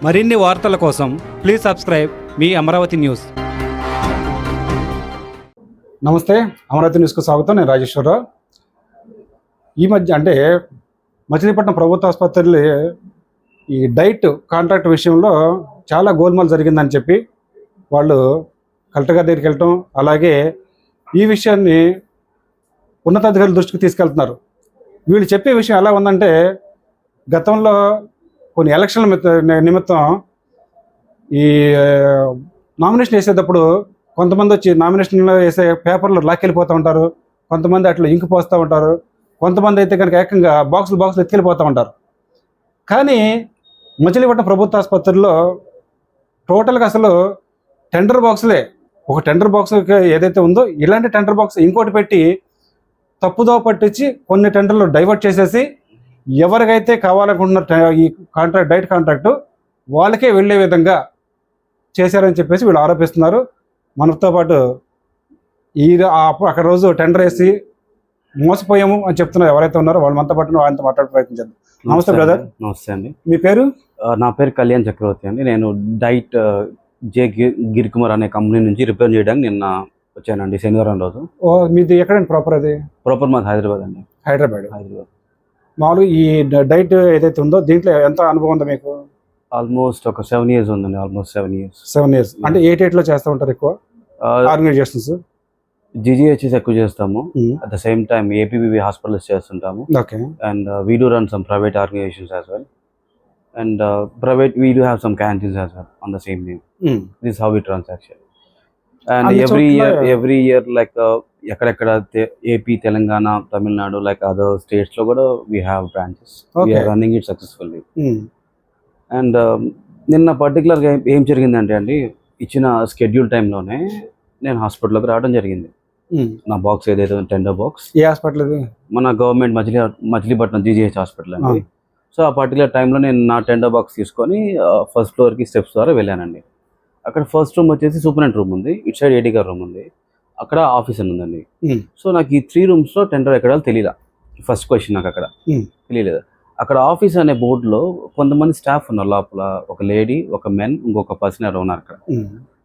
మరిన్ని వార్తల కోసం please subscribe me Amaravati news. నమస్తే, అమరావతి న్యూస్కు స్వాగతం. నేను రాజేశ్వరరావు. ఈ మధ్య అంటే మచిలీపట్నం ప్రభుత్వ ఆసుపత్రిలో ఈ డైట్ కాంట్రాక్ట్ విషయంలో చాలా గోల్మాల్ జరిగిందని చెప్పి వాళ్ళు కలెక్టర్ గారి దగ్గరికి వెళ్ళటం, అలాగే ఈ విషయాన్ని ఉన్నతాధికారుల దృష్టికి తీసుకెళ్తున్నారు. వీళ్ళు చెప్పే విషయం ఎలా ఉందంటే, గతంలో కొన్ని ఎలక్షన్ల నిమిత్తం ఈ నామినేషన్ వేసేటప్పుడు కొంతమంది వచ్చి నామినేషన్లో వేసే పేపర్లు లాక్కెళ్ళిపోతూ ఉంటారు, కొంతమంది అట్లా ఇంకు పోస్తూ ఉంటారు, కొంతమంది అయితే కనుక ఏకంగా బాక్సులు ఎత్తుకెళ్ళిపోతూ ఉంటారు. కానీ మచిలీపట్నం ప్రభుత్వ ఆసుపత్రిలో టోటల్గా అసలు టెండర్ బాక్సులే, ఒక టెండర్ బాక్స్ ఏదైతే ఉందో ఇలాంటి టెండర్ బాక్స్ ఇంకోటి పెట్టి తప్పుదో పట్టించి కొన్ని టెండర్లు డైవర్ట్ చేసేసి ఎవరికైతే కావాలనుకుంటున్న ఈ డైట్ కాంట్రాక్టు వాళ్ళకే వెళ్ళే విధంగా చేశారని చెప్పేసి వీళ్ళు ఆరోపిస్తున్నారు. మనతో పాటు అక్కడ రోజు టెండర్ వేసి మోసపోయాము అని చెప్తున్నారు ఎవరైతే ఉన్నారో వాళ్ళంతా పాటు ఆయనతో మాట్లాడే ప్రయత్నం చేద్దాం. నమస్తే బ్రదర్. నమస్తే అండి. మీ పేరు? నా పేరు కళ్యాణ్ చక్రవర్తి అండి. నేను డైట్ జే గిరికుమార్ అనే కంపెనీ నుంచి రిప్రజెంట్ చేయడానికి నిన్న వచ్చానండి, శనివారం రోజు. మీది ఎక్కడండి ప్రాపర్? అది ప్రాపర్ మాది హైదరాబాద్ అండి. హైదరాబాద్. మామూలుగా ఈ డైట్ ఏదైతే ఉందో దీంట్లో ఎంత అనుభవం ఉందో మీకు? ఆల్మోస్ట్ ఒక 7 years ఉందండి. Almost 7 years. 7 years అంటే ఏ డేట్లో చేస్తూ ఉంటారు ఎక్కువ ఆర్గనైజేషన్స్? జీజీహెచ్ఎస్ ఎక్కువ చేస్తాము. At the same time APBB hospitals చేస్తుంటాము. Okay. And we do run some private organisations as well. And private we do have some canteens as well on the same name. This how we transaction. And every year like ఎక్కడెక్కడ AP, Telangana, Tamil Nadu like other states లో కూడా we have branches. We are running it successfully. And నిన్న పర్టికులర్గా ఏం జరిగిందంటే అండి, ఇచ్చిన schedule టైంలోనే నేను హాస్పిటల్లోకి రావడం జరిగింది. నా బాక్స్ ఏదైతే టెండర్ బాక్స్. ఏ హాస్పిటల్? మన గవర్నమెంట్ మచిలీపట్నం జీజీహెచ్ హాస్పిటల్ అండి. సో ఆ పర్టికులర్ టైంలో నేను నా టెండర్ బాక్స్ తీసుకొని ఫస్ట్ ఫ్లోర్కి స్టెప్స్ ద్వారా వెళ్ళానండి. అక్కడ ఫస్ట్ రూమ్ వచ్చేసి సూపరింటెండెంట్ రూమ్ ఉంది, ఇటు సైడ్ ఏడీ గారి రూమ్ ఉంది, అక్కడ ఆఫీస్ అని ఉందండి. సో నాకు ఈ 3 rooms టెండర్ ఎక్కడాలో తెలియదా. ఫస్ట్ క్వశ్చన్ నాకు అక్కడ తెలియలేదు. అక్కడ ఆఫీస్ అనే బోర్డులో కొంతమంది స్టాఫ్ ఉన్నారు లోపల, ఒక లేడీ, ఒక మెన్, ఇంకొక పర్సన్ ఎవరు ఉన్నారు అక్కడ.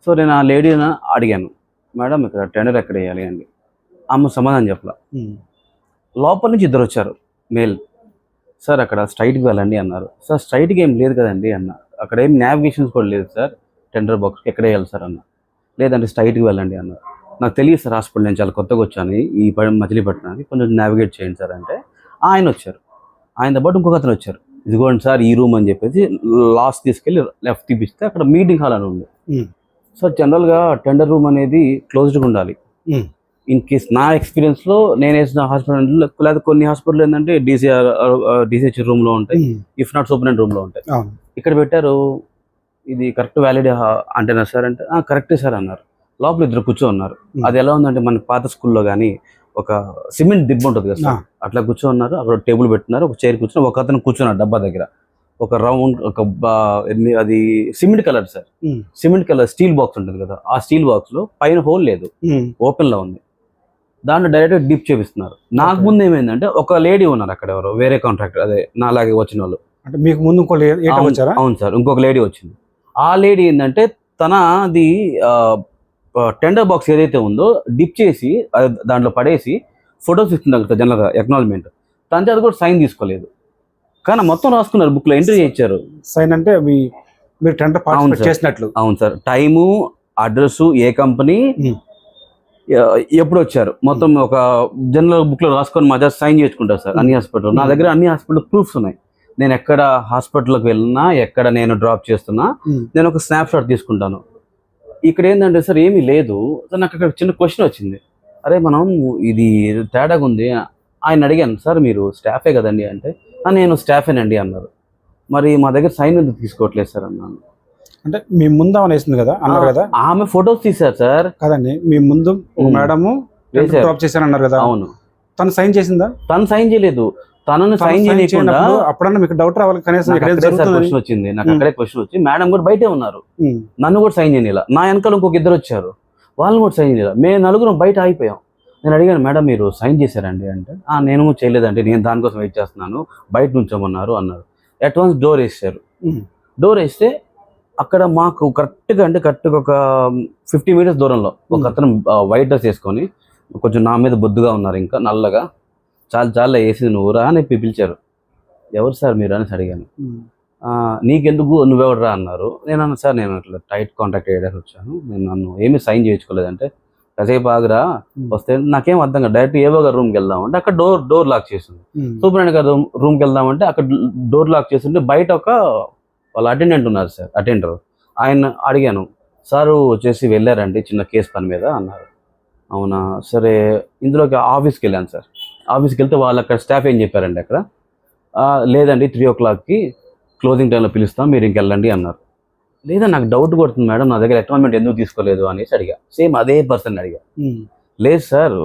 సో నేను ఆ లేడీని అడిగాను, మేడం ఇక్కడ టెండర్ ఎక్కడ వేయాలి అండి. ఆమె సమాధానం చెప్పలా. లోపల నుంచి 2 వచ్చారు మేల్. సార్ అక్కడ స్ట్రైట్కి వెళ్ళండి అన్నారు. సార్ స్ట్రైట్గా ఏం లేదు కదండి అన్న. అక్కడ ఏం నావిగేషన్స్ కూడా లేదు సార్, టెండర్ బాక్స్కి ఎక్కడ వేయాలి సార్ అన్న. లేదంటే స్ట్రైట్కి వెళ్ళండి అన్నారు. నాకు తెలియదు సార్, హాస్పిటల్ నేను చాలా కొత్తగా వచ్చాను ఈ మచిలీపట్నానికి, కొంచెం నావిగేట్ చేయండి సార్ అంటే ఆయన వచ్చారు. ఆయనతో పాటు ఇంకొక అతను వచ్చారు. ఇదిగోండి సార్ ఈ రూమ్ అని చెప్పేసి లాస్ట్ తీసుకెళ్ళి లెఫ్ట్ తీపిస్తే అక్కడ మీటింగ్ హాల్ అని ఉంది. సో జనరల్గా టెండర్ రూమ్ అనేది క్లోజ్డ్గా ఉండాలి. ఇన్ కేస్ నా ఎక్స్పీరియన్స్లో నేను వేసిన హాస్పిటల్ లేదా కొన్ని హాస్పిటల్ ఏంటంటే డిసిహెచ్ రూమ్లో ఉంటాయి, ఇఫ్ నాట్ సూపరింటెండెంట్ రూమ్లో ఉంటాయి. ఇక్కడ పెట్టారు, ఇది కరెక్ట్ వ్యాలిడ్ అంటేనా సార్ అంటే కరెక్టే సార్ అన్నారు. లోపల 2 కూర్చోన్నారు. అది ఎలా ఉందంటే మన పాత స్కూల్లో కానీ ఒక సిమెంట్ దిబ్బ ఉంటుంది కదా సార్, అట్లా కూర్చోన్నారు. అక్కడ టేబుల్ పెట్టినారు, ఒక చైర్ కూర్చొని ఒక అతను కూర్చున్నాడు డబ్బా దగ్గర. ఒక రౌండ్ అది cement colour sir, cement colour steel box ఉంటుంది కదా, ఆ స్టీల్ బాక్స్ లో పైన హోల్ లేదు, ఓపెన్ లో ఉంది. దాంట్లో డైరెక్ట్ డిప్ చేపిస్తున్నారు. నాకు ముందు ఏమైందంటే ఒక లేడీ ఉన్నారు అక్కడ, ఎవరో వేరే కాంట్రాక్టర్, అదే నాలాగే వచ్చిన వాళ్ళు. అంటే మీకు ముందు అవును సార్, ఇంకొక లేడీ వచ్చింది. ఆ లేడీ ఏంటంటే తనది టెండర్ బాక్స్ ఏదైతే ఉందో డిప్ చేసి దాంట్లో పడేసి ఫొటోస్ ఇస్తుంది జనరల్గా ఎక్నాలజ్మెంట్. తనకి అది కూడా సైన్ తీసుకోలేదు, కానీ మొత్తం రాసుకున్నారు, బుక్ లో ఎంట్రీ చేయించారు. సైన్ అంటే మీరు టెండర్ పార్టిసిపేట్ చేసినట్లు? అవును సార్, టైము, అడ్రస్, ఏ కంపెనీ, ఎప్పుడు వచ్చారు, మొత్తం ఒక జనరల్ బుక్ లో రాసుకొని మా దగ్గర సైన్ చేసుకుంటారు సార్ అన్ని హాస్పిటల్. నా దగ్గర అన్ని హాస్పిటల్ ప్రూఫ్స్ ఉన్నాయి. నేను ఎక్కడ హాస్పిటల్కి వెళ్ళినా, ఎక్కడ నేను డ్రాప్ చేస్తున్నా, నేను ఒక స్నాప్ షాట్ తీసుకుంటాను. ఇక్కడ ఏంటంటే సార్ ఏమీ లేదు. నాకు అక్కడ చిన్న క్వశ్చన్ వచ్చింది, అరే మనం ఇది తేడాగా ఉంది. ఆయన అడిగాను, సార్ మీరు స్టాఫే కదండి అంటే, నేను స్టాఫేనండి అన్నారు. మరి మా దగ్గర సైన్ ఎందుకు తీసుకోవట్లేదు సార్ అన్నాను. అంటే మీ ముందు ఆమె వేసింది కదా అన్నారు కదా, ఆమె ఫొటోస్ తీశారు సార్. కదండి, మీ ముందు మేడము డ్రాప్ చేశారు అన్నారు కదా. అవును. తను సైన్ చేసిందా? తను సైన్ చేయలేదు. తనను సైన్ చేయకుండా అప్పుడన్నా మీకు డౌట్ రావాలి కనీసం. క్వశ్చన్ వచ్చింది నాకు, అక్కడే క్వశ్చన్ వచ్చి మేడం కూడా బయటే ఉన్నారు, నన్ను కూడా సైన్ చేయనిలా. నా వెనకాల ఇంకొక 2 వచ్చారు, వాళ్ళని కూడా సైన్ చేయాలి. మేము 4 బయట ఆగిపోయాం. నేను అడిగాను, మేడం మీరు సైన్ చేశారండి అంటే, నేను చేయలేదండి, నేను దానికోసం వెయిట్ చేస్తున్నాను, బయట నుంచోమన్నారు అన్నారు. అడ్వాన్స్ డోర్ వేసారు. డోర్ వేస్తే అక్కడ మాకు కరెక్ట్గా ఒక 50 మీటర్స్ దూరంలో ఒక అతను వైట్ డ్రెస్ వేసుకొని కొంచెం నా మీద బొద్దుగా ఉన్నారు, ఇంకా నల్లగా, చాలా వేసింది, నువ్వు రా అని పిలిచారు. ఎవరు సార్ మీరు అనేసి అడిగాను. నీకెందుకు, నువ్వెవరు రా అన్నారు. నేను అన్నా సార్ నేను ఇట్లా టైట్ కాంటాక్ట్ చేయడానికి వచ్చాను, నేను నన్ను ఏమీ సైన్ చేయించుకోలేదంటే కాసేపు ఆగురా వస్తే నాకేం అర్థం కాదు, డైరెక్ట్ ఏవో గారు రూమ్కి వెళ్దామంటే అక్కడ డోర్ లాక్ చేసింది. సూపరింటెండెంట్ గారు రూమ్కి వెళ్దామంటే అక్కడ డోర్ లాక్ చేస్తుంటే బయట వాళ్ళ అటెండెంట్ ఉన్నారు సార్, అటెండర్. ఆయన అడిగాను, సారు వచ్చేసి వెళ్ళారండి చిన్న కేసు పని మీద అన్నారు. అవునా సరే, ఇందులోకి ఆఫీస్కి వెళ్ళాను సార్. ఆఫీస్కి వెళ్తే వాళ్ళు అక్కడ స్టాఫ్ ఏం చెప్పారండి, అక్కడ లేదండి 3 o'clockకి క్లోజింగ్ టైంలో పిలుస్తాం, మీరు ఇంకెళ్ళండి అన్నారు. లేదా నాకు డౌట్ కొడుతుంది మేడం, నా దగ్గర అక్నాలజ్మెంట్ ఎందుకు తీసుకోలేదు అనేసి అడిగా. సేమ్ అదే పర్సన్ అడిగా. లేదు సార్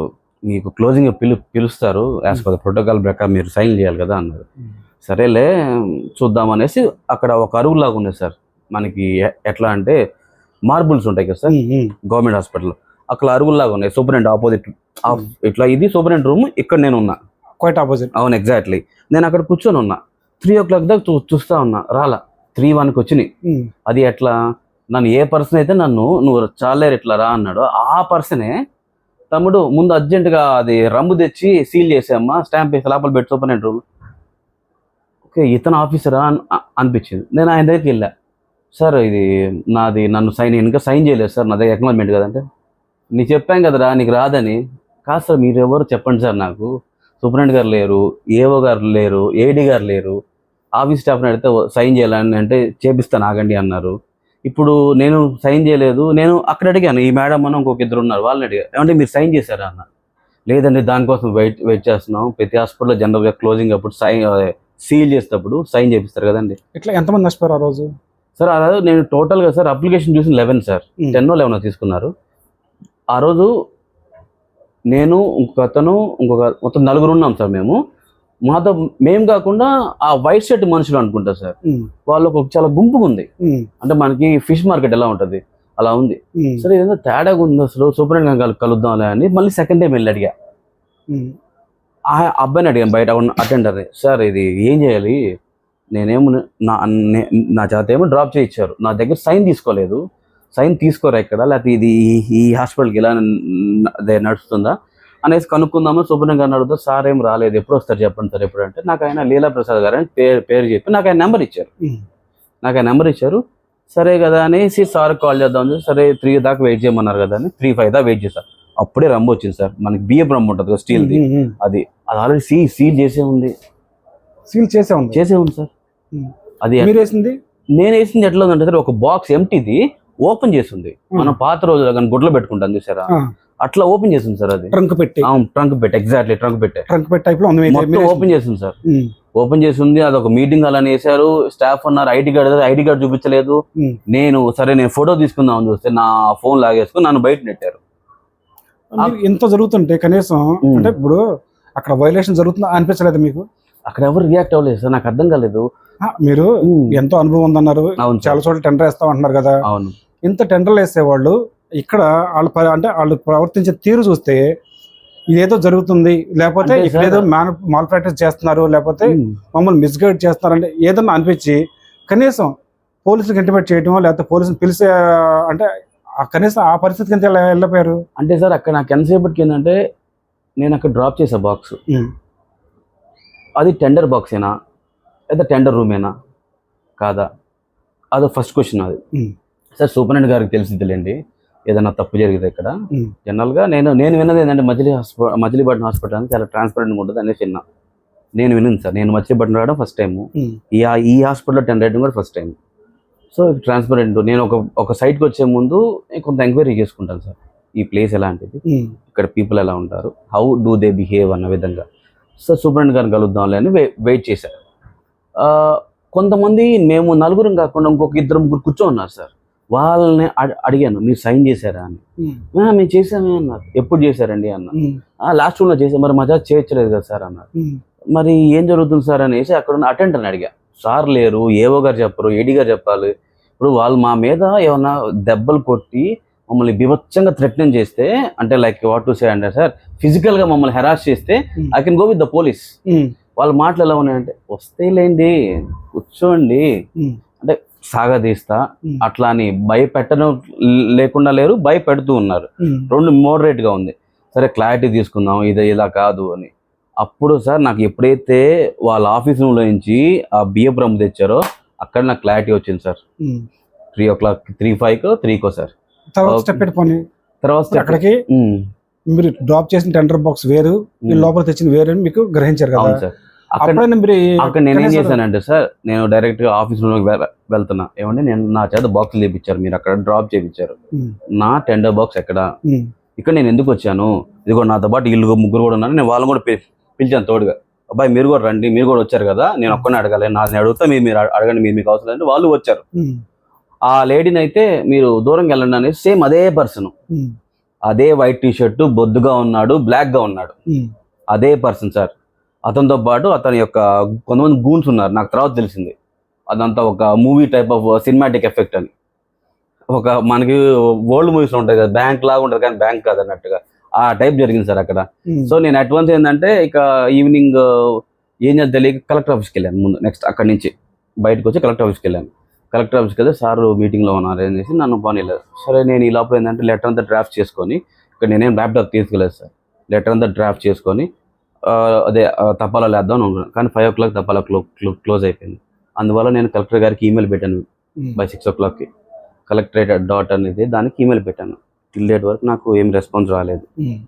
మీకు క్లోజింగ్ పిలుస్తారు, యాజ్ పర్ ద ప్రోటోకాల్ ప్రకారం మీరు సైన్ చేయాలి కదా అన్నారు. సరేలే చూద్దాం అనేసి అక్కడ ఒక అరుగులాగా ఉంది సార్, మనకి ఎట్లా అంటే మార్బుల్స్ ఉంటాయి కదా సార్ గవర్నమెంట్ హాస్పిటల్, అక్కడ అరుగుల్లాగా ఉన్నాయి. సూపరింటెండెంట్ ఆపోజిట్ ఇట్లా, ఇది సూపరింటెండెంట్ రూమ్, ఇక్కడ నేను ఉన్నా క్వైట్ ఆపోజిట్. అవును ఎగ్జాక్ట్లీ. నేను అక్కడ కూర్చొని ఉన్నా, 3 o'clock దాకా చూస్తా ఉన్నా, రాలా. 3:01కి వచ్చినాయి. అది ఎట్లా, నన్ను ఏ పర్సన్ అయితే నువ్వు చాలేరు ఇట్లా రా అన్నాడో ఆ పర్సనే, తమ్ముడు ముందు అర్జెంటుగా అది రంబు తెచ్చి సీల్ చేసామ్మా, స్టాంప్ వేసి లోపల పెట్టి సూపరింటెండెంట్ రూమ్. ఓకే ఇతను ఆఫీసరా అనిపించింది. నేను ఆయన దగ్గరికి వెళ్ళా, సార్ ఇది నన్ను ఇంకా సైన్ చేయలేదు సార్, నా దగ్గర అక్నాలజ్మెంట్ కదంటే, నీకు చెప్పాం కదరా నీకు రాదని. కాదు సార్ మీరు ఎవరు చెప్పండి సార్, నాకు సూపరింటెండెంట్ గారు లేరు, ఏఓ గారు లేరు, ఏడీ గారు లేరు, ఆఫీస్ స్టాఫ్ని అడిగితే సైన్ చేయాలని అంటే చేపిస్తాను ఆగండి అన్నారు. ఇప్పుడు నేను సైన్ చేయలేదు. నేను అక్కడ అడిగాను, ఈ మేడం మనం ఇంకొక 2 ఉన్నారు, వాళ్ళని అడిగాను, ఏమంటే మీరు సైన్ చేశారా అన్న. లేదండి దానికోసం వెయిట్ చేస్తున్నాం, ప్రతి హాస్పిటల్లో జనరల్గా క్లోజింగ్ అప్పుడు సీల్ చేసేటప్పుడు సైన్ చేపిస్తారు కదండి. ఇట్లా ఎంతమంది నష్టపోయారు ఆ రోజు సార్? ఆ రోజు నేను టోటల్గా సార్ అప్లికేషన్ చూసిన 11 సార్, 10 or 11 తీసుకున్నారు ఆ రోజు. నేను మొత్తం 4 ఉన్నాం సార్. మేము కాకుండా ఆ వైట్ షర్ట్ మనుషులు అనుకుంటా సార్, వాళ్ళకు చాలా గుంపుగా ఉంది. అంటే మనకి ఫిష్ మార్కెట్ ఎలా ఉంటుంది అలా ఉంది. సరే ఏదో తేడాగా ఉంది అసలు, సూపరింటెండెంట్ గారు కలుద్దాం అని మళ్ళీ సెకండ్ టైం వెళ్ళి అడిగా. ఆ అబ్బాయిని అడిగాను బయట ఉన్న అటెండర్ని, సార్ ఇది ఏం చేయాలి, నేనేమో నా చేత ఏమో డ్రాప్ చేయించారు, నా దగ్గర సైన్ తీసుకోలేదు, సైన్ తీసుకోరా ఇక్కడ, లేకపోతే ఇది ఈ హాస్పిటల్కి ఇలా నడుస్తుందా అనేసి కనుక్కుందామని సూపరింటెండెంట్ గారిని అడుగుతా. సార్ ఏం రాలేదు, ఎప్పుడు వస్తారు చెప్పండి సార్ ఎప్పుడు అంటే, నాకు ఆయన లీలా ప్రసాద్ గారు అని పేరు చెప్పి నాకు ఆయన నెంబర్ ఇచ్చారు. సరే కదా అనేసి సార్ కాల్ చేద్దాం, సరే 3 దాకా వెయిట్ చేయమన్నారు కదా అని 3:05 దాకా వెయిట్ చేశారు. అప్పుడే రమ్ము వచ్చింది సార్, మనకి బియ్యం రమ్ము ఉంటుంది కదా స్టీల్ది, అది ఆల్రెడీ సీల్ చేసే ఉంది. సీల్ చేసే ఉంది సార్. అది నేను వేసింది ఎట్లా ఉందంటే సార్, ఒక బాక్స్ ఎంటీది ఓపెన్ చేసింది, మనం పాత రోజుల్లో కానీ గుడ్లు పెట్టుకుంటాం చూసారా, అట్లా ఓపెన్ చేసింది సార్. అది ట్రంక్ పెట్టి ఎగ్జాక్ట్లీ ట్రంక్ పెట్టి టైప్ లో ఓపెన్ చేసింది సార్. ఓపెన్ చేసి ఉంది. అదొక మీటింగ్ అలా వేసారు, స్టాఫ్ ఉన్నారు, ఐడి కార్డ్ చూపించలేదు. నేను ఫోటో తీసుకుందాం చూస్తే నా ఫోన్ లాగేసుకుని నన్ను బయట నెట్టారు. ఎంత జరుగుతుంటే కనీసం అంటే ఇప్పుడు అక్కడ వైలేషన్ జరుగుతుందా అనిపించలేదు మీకు? అక్కడ ఎవరు రియాక్ట్ అవ్వలేదు సార్, నాకు అర్థం కాలేదు. మీరు ఎంతో అనుభవం ఉందన్నారు, చాలా చోట్ల టెండర్ వేస్తాం అంటున్నారు కదా. అవును, ఇంత టెండర్లు వేసేవాళ్ళు ఇక్కడ వాళ్ళు ప్రవర్తించే తీరు చూస్తే ఇదేదో జరుగుతుంది, లేకపోతే ఇక్కడ ఏదో మాల్ ప్రాక్టీస్ చేస్తున్నారు, లేకపోతే మమ్మల్ని మిస్గైడ్ చేస్తున్నారంటే ఏదన్నా అనిపించి కనీసం పోలీసులకు ఇంటిమేట్ చేయటమో లేకపోతే పోలీసులు పిలిచే అంటే కనీసం ఆ పరిస్థితికి ఎంత వెళ్ళిపోయారు అంటే సార్, అక్కడ నాకు ఎంతసేపటికి ఏంటంటే నేను అక్కడ డ్రాప్ చేసా బాక్స్, అది టెండర్ బాక్సేనా లేదా టెండర్ రూమేనా కాదా, అదో ఫస్ట్ క్వశ్చన్. అది సార్ సూపరింటెండెంట్ గారికి తెలిసిందిలేండి ఏదైనా తప్పు జరిగితే ఇక్కడ. జనరల్గా నేను విన్నది ఏంటంటే మచిలీపట్నం హాస్పిటల్ అని చాలా ట్రాన్స్పరెంట్గా ఉంటుంది అనేసి విన్నా. నేను విన్నాను సార్, నేను మచిలీపట్నం రావడం ఫస్ట్ టైము, ఈ హాస్పిటల్లో టెండర్ వేయడం కూడా ఫస్ట్ టైం. So transparent. నేను ఒక సైట్కి వచ్చే ముందు కొంత ఎంక్వైరీ చేసుకుంటాను సార్, ఈ ప్లేస్ ఎలాంటిది, ఇక్కడ పీపుల్ ఎలా ఉంటారు, హౌ డూ దే బిహేవ్ అన్న విధంగా. సో సూపరింటెండెంట్ గారిని కలుద్దాంలే అని వెయిట్ చేశారు. కొంతమంది మేము 4 కాకుండా ఇంకొక 2-3 కూర్చొని ఉన్నారు సార్. వాళ్ళని అడిగాను, మీరు సైన్ చేశారా అని. మేము చేసామే అన్నారు. ఎప్పుడు చేశారండి అన్న. లాస్ట్ రూమ్లో చేసాం. మరి మజా చేయొచ్చలేదు కదా సార్ అన్నారు. మరి ఏం జరుగుతుంది సార్ అనేసి అక్కడ ఉన్న అటెండర్ని అడిగా. సార్ లేరు, ఏఓ గారు చెప్పరు, ఏడీ గారు చెప్పాలి. ఇప్పుడు వాళ్ళు మా మీద ఏమన్నా దెబ్బలు కొట్టి మమ్మల్ని బీభత్సంగా థ్రెటన్ చేస్తే, అంటే లైక్ వాట్ టు సే అంటే సార్, ఫిజికల్గా మమ్మల్ని హెరాస్ చేస్తే I can go with the police. వాళ్ళ మాటలు ఎలా ఉన్నాయంటే, వస్తేలేండి కూర్చోండి, అంటే సాగదీస్తా, ఉమ్, అట్లా అని భయపెట్టడం లేకుండా లేరు, భయపెడుతూ ఉన్నారు. ఉమ్, రెండు మోడరేట్గా ఉంది. సరే క్లారిటీ తీసుకుందాం, ఇది ఇలా కాదు అని. అప్పుడు సార్ నాకు ఎప్పుడైతే వాళ్ళ ఆఫీస్ రూమ్లో నుంచి ఆ బియ్యపు రమ్ము తెచ్చారో అక్కడ నాకు క్లారిటీ వచ్చింది సార్. ఉమ్. 3 o'clock, 3:05కో 3కో సార్. తర్వాత స్టెప్ పెట్టుకొని తర్వాత step- అక్కడికి ఉమ్, మీరు డ్రాప్ చేసిన టెండర్ బాక్స్ వేరు, మీరు లోపల తెచ్చిన వేరు అని మీకు గ్రహించారు కదా. అవును సార్. అక్కడ అప్పుడైనా మీరు అక్కడ నేను ఏం కనీసం- చేశానంటే సార్, నేను డైరెక్ట్ గా ఆఫీస్ రూమ్లోకి వెళ్తున్నా. ఏమంటే నేను నా చేత బాక్స్ చేయించారు, మీరు అక్కడ డ్రాప్ చేయించారు. ఉమ్, నా టెండర్ బాక్స్ ఎక్కడ, ఉమ్, ఇక్కడ నేను ఎందుకు వచ్చాను, ఇదిగో నాతో పాటు వీళ్ళు ముగ్గురు కూడా ఉన్నారు, నేను వాళ్ళని కూడా పిలిచాను తోడుగా. అబ్బాయి మీరు కూడా రండి, మీరు కూడా వచ్చారు కదా, నేను ఒక్కనే అడగాలి, నాది అడుగుతా, మీరు అడగండి, మీకు అవసరం అంటే వాళ్ళు వచ్చారు. ఉమ్, ఆ లేడీని అయితే మీరు దూరంగా వెళ్ళండి అనేది సేమ్ అదే పర్సన్, ఉమ్, అదే వైట్ టీ షర్టు, బొద్దుగా ఉన్నాడు, బ్లాక్ గా ఉన్నాడు, ఉమ్, అదే పర్సన్ సార్. అతనితో పాటు అతని యొక్క కొంతమంది గూన్స్ ఉన్నారు, నాకు తర్వాత తెలిసింది. అదంతా ఒక movie type of cinematic effect అని. ఒక మనకి ఓల్డ్ మూవీస్ ఉంటాయి కదా, బ్యాంక్ లాగా ఉంటుంది కానీ బ్యాంక్ కాదు అన్నట్టుగా, ఆ టైప్ జరిగింది సార్ అక్కడ. ఉమ్. సో నేను అడ్వాన్స్ ఏంటంటే ఇక ఈవినింగ్ ఏం చేయాలి తెలియక కలెక్టర్ ఆఫీస్కి వెళ్ళాను. ముందు నెక్స్ట్ అక్కడి నుంచి బయటకు వచ్చి కలెక్టర్ ఆఫీస్కి వెళ్ళాను. కలెక్టర్ ఆఫీస్కి వెళ్తే సార్ మీటింగ్లో ఉన్నారు ఏం చేసి నన్ను పోనీలేదు. సరే నేను ఈ లోపల ఏంటంటే లెటర్ అంతా డ్రాఫ్ట్ చేసుకొని, ఇక్కడ నేనేం ల్యాప్టాప్ తీసుకెళ్ళలేదు సార్, లెటర్ అంతా డ్రాఫ్ట్ చేసుకొని అదే తపాలా లేద్దాం అనుకున్నాను. కానీ 5 o'clock తపాలా క్లోజ్ అయిపోయింది. అందువల్ల నేను కలెక్టర్ గారికి ఈమెయిల్ పెట్టాను ఉమ్, బై 6 o'clockకి. కలెక్టరేట్ అనేది దానికి ఈమెయిల్ పెట్టాను. టిల్ డేట్ వరకు నాకు ఏం రెస్పాన్స్ రాలేదు. ఉమ్,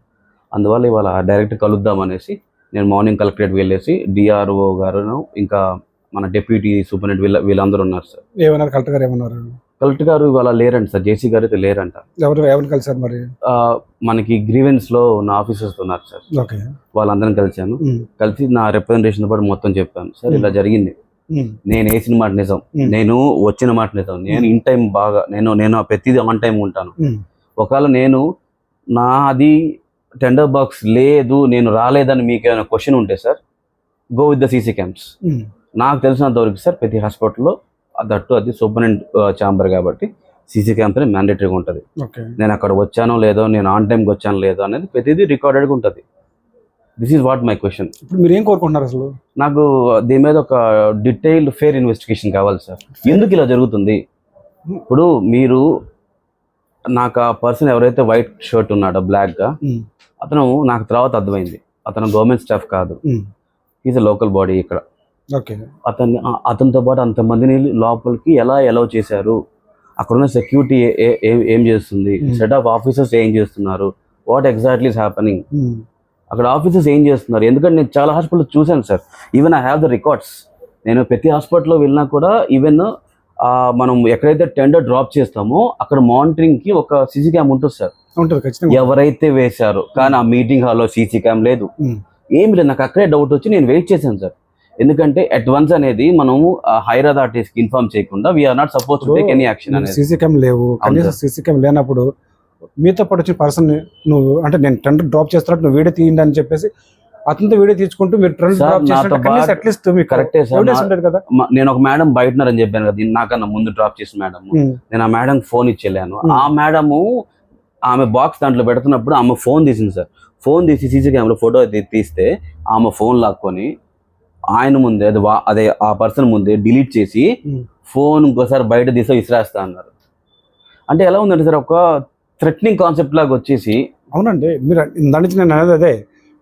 అందువల్ల ఇవాళ డైరెక్ట్ కలుద్దాం అనేసి నేను మార్నింగ్ కలెక్టరేట్ వెళ్ళేసి డిఆర్ఓ గారును ఇంకా మన డిప్యూటీ సూపరింటెండెంట్ వీళ్ళందరూ ఉన్నారు సార్. ఏమన్నారు కలెక్టర్ గారు, ఏమన్నారు? కలెక్టర్ గారు ఇవాళ లేరంట సార్, జేసీ గారు అయితే లేరంట. ఎవరు కలిసారు మరి? ఆ, మనకి గ్రీవెన్స్ లో ఉన్న ఆఫీసర్స్ ఉన్నారు సార్, ఓకే. వాళ్ళందరం కలిశాను. ఉమ్, కలిసి నా రిప్రజెంటేషన్ పాటు మొత్తం చెప్పాను. సార్ ఇలా జరిగింది, ఉమ్, నేను వేసిన మాట నిజం, ఉమ్. నేను వచ్చిన మాట నిజం, నేను ఇన్ టైం బాగా నేను ప్రతిదీ ఆన్ టైం ఉంటాను. ఉమ్, ఒకవేళ నేను నాది టెండర్ బాక్స్ లేదు, నేను రాలేదని మీకు ఏమైనా క్వశ్చన్ ఉంటే sir, go with the CC cams. Um, నాకు తెలిసినంత వరకు సార్ ప్రతి హాస్పిటల్లో దట్టు అది సూపరింటెండెంట్ ఛాంబర్ కాబట్టి సీసీ క్యామ్స్ అనేది మ్యాండేటరీగా ఉంటుంది. ఓకే. నేను అక్కడ వచ్చానో లేదో, నేను ఆన్ టైంకి వచ్చానో లేదో అనేది ప్రతిదీ రికార్డెడ్గా ఉంటుంది. This is what my question. ఇప్పుడు మీరు ఏం కోరుకుంటున్నారు అసలు? నాకు దీని మీద ఒక డీటెయిల్డ్ ఫేర్ ఇన్వెస్టిగేషన్ కావాలి సార్. ఎందుకు ఇలా జరుగుతుంది? ఇప్పుడు మీరు నాకు ఆ పర్సన్ ఎవరైతే వైట్ షర్ట్ ఉన్నాడో బ్లాక్గా, ఉమ్, అతను నాకు తర్వాత అర్థమైంది అతను గవర్నమెంట్ స్టాఫ్ కాదు, ఉమ్, ఈజ్ అ లోకల్ బాడీ ఇక్కడ. ఓకే. అతనితో పాటు అంతమందిని లోపలికి ఎలా అలౌ చేశారు, అక్కడున్న సెక్యూరిటీ ఏం చేస్తుంది, సెట్ ఆఫ్ ఆఫీసర్స్ ఏం చేస్తున్నారు, వాట్ ఎగ్జాక్ట్లీ ఈస్ హ్యాపెనింగ్, ఉమ్, అక్కడ ఆఫీసర్స్ ఏం చేస్తున్నారు. ఎందుకంటే నేను చాలా హాస్పిటల్ చూశాను sir, even I have the records. నేను ప్రతి హాస్పిటల్లో వెళ్ళినా కూడా ఈవెన్ మనం ఎక్కడైతే టెండర్ డ్రాప్ చేస్తామో అక్కడ మానిటరింగ్కి ఒక సీసీ క్యామ్ ఉంటుంది సార్, ఉంటుంది ఖచ్చితంగా. ఎవరైతే వేశారో. కానీ ఆ మీటింగ్ హాల్లో సీసీ క్యామ్ లేదు, ఉమ్, ఏమి లేదు. నాకు అక్కడే డౌట్ వచ్చి నేను వెయిట్ చేశాను సార్. ఎందుకంటే అడ్వాన్స్ అనేది మనము హైర్ అథారిటీస్కి ఇన్ఫార్మ్ చేయకుండా we are not suppose to take any action అనేది. సీసీ క్యామ్ లేవు, కనీసం సీసీ క్యామ్ లేనప్పుడు మీతో పాటు వచ్చిన పర్సన్ నువ్వు అంటే నేను టెండర్ డ్రాప్ చేస్తున్నట్టు నువ్వు వీడియో తీయండి అని చెప్పేసి అతనితో వీడియో తీసుకుంటూ మీరు టెండర్ సార్, డ్రాప్ నాతో చేసినట్టు అట్లీస్ట్ మీకు కరెక్టే సార్. ఎవిడెన్స్ ఉండేది కదా. నేను ఒక మేడం బయటన్నారని చెప్పాను కదా, నాకన్నా ముందు డ్రాప్ చేసిన మేడం. ఉమ్, నేను ఆ మేడం ఫోన్ ఇచ్చి వెళ్ళాను. ఆ మేడము ఆమె బాక్స్ దాంట్లో పెడుతున్నప్పుడు ఆమె ఫోన్ తీసింది సార్. ఫోన్ తీసి సీసీ కెమెరా ఫోటో తీస్తే ఆమె ఫోన్ లాక్కొని ఆయన ముందే అదే ఆ పర్సన్ ముందే డిలీట్ చేసి ఉమ్, ఫోన్ ఇంకోసారి బయట తీసి విసిరేస్తా అన్నారు. అంటే ఎలా ఉందంటే సార్, ఒక థ్రెటనింగ్ కాన్సెప్ట్ లాగా వచ్చేసి. అవునండి, మీరు దాని నుంచి నేను అనేది అదే,